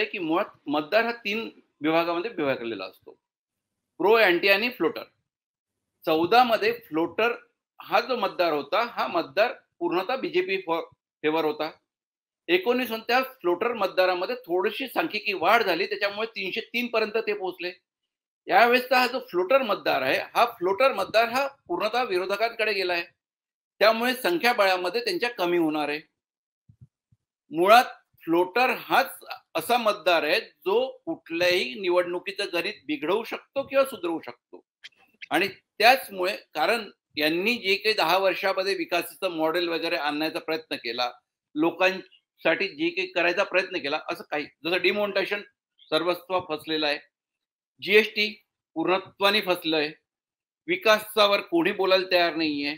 आहे की मुळात मतदार हा 3 विभागामध्ये विभागलेला असतो, प्रो, अँटी आणि फ्लोटर. 14 मध्ये फ्लोटर हा जो मतदार होता, हा मतदार पूर्णतः बीजेपी फेवर होता. 19 त्या फ्लोटर मतदारामध्ये थोडीशी सांख्यिकी वाढ झाली, त्याच्यामुळे 303 पर्यंत ते पोहोचले. यावेळेसचा हा जो फ्लोटर मतदार आहे, हा फ्लोटर मतदार हा पूर्णतः विरोधकांकडे गेला आहे. त्यामुळे संख्याबळामध्ये त्यांच्या कमी होणार आहे. मुळात फ्लोटर हाच असा मतदार आहे जो कुठल्याही निवडणुकीचं गणित बिघडवू शकतो किंवा सुधारू शकतो. आणि त्याचमुळे, कारण यांनी जे काही 10 वर्षामध्ये विकासाचं मॉडेल वगैरे आणण्याचा प्रयत्न केला, लोकांसाठी जे काही करायचा प्रयत्न केला, असं काही जसं डिमॉनिटायझेशन सर्वस्व फसलेलं आहे, जीएसटी पूर्णत्वाने फसलंय, विकासावर कोणी बोलायला तयार नाहीये,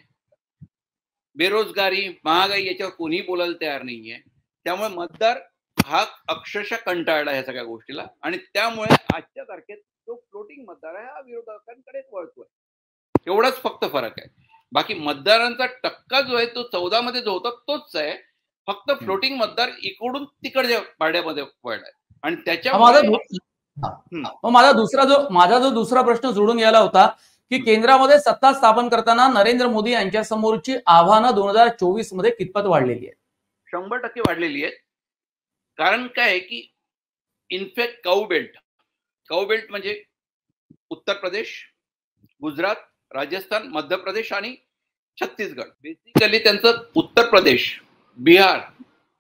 बेरोजगारी, महागाई याच्यावर कोणी बोलायला तयार नाहीये. त्यामुळे मतदार हा अक्षरशः कंटाळला ह्या सगळ्या गोष्टीला, आणि त्यामुळे आजच्या तारखेत जो फ्लोटिंग मतदार आहे हा विरोधकांकडेच वळतोय. एवढाच फक्त फरक आहे. बाकी मतदारांचा टक्का जो आहे तो 14 मध्ये जो होता तोच आहे, फक्त फ्लोटिंग मतदार इकडून तिकडच्या पाड्यामध्ये वळलाय. आणि त्याच्यामुळे माझा जो दुसरा प्रश्न जोडून यायला होता की केंद्रामध्ये सत्ता स्थापन करताना नरेंद्र मोदी यांच्या समोरची आव्हानं 2024 मध्ये कितपत वाढलेली आहेत? 100% वाढलेली आहेत. कारण काय आहे की इनफॅक्ट काऊ बेल्ट म्हणजे उत्तर प्रदेश, गुजरात, राजस्थान, मध्य प्रदेश आणि छत्तीसगड. बेसिकली त्यांचं उत्तर प्रदेश, बिहार,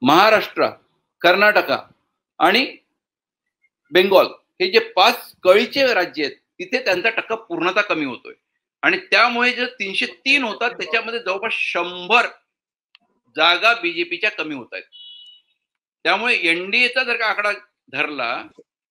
महाराष्ट्र, कर्नाटका आणि बेंगॉल हे जे 5 कळीचे राज्य आहेत, तिथे त्यांचा टक्का पूर्णतः कमी होतोय. आणि त्यामुळे जे 303 होतात त्याच्यामध्ये जवळपास 100 जागा बीजेपीच्या कमी होत आहेत. त्यामुळे एनडीएचा जर का आकडा धरला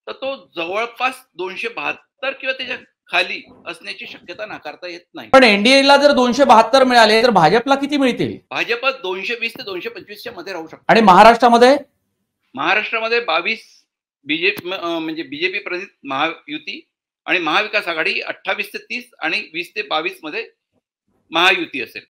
तर तो जवळपास 272 किंवा त्याच्या खाली असण्याची शक्यता नाकारता येत नाही. पण एनडीएला जर 272 मिळाले तर भाजपला किती मिळतील? भाजप 220 ते 225 मध्ये राहू शकतो. आणि महाराष्ट्रामध्ये 22 म्हणजे बीजेपी प्रणित महायुती आणि महाविकास आघाडी 28 ते 30 आणि 20 ते 22 मध्ये महायुती असेल.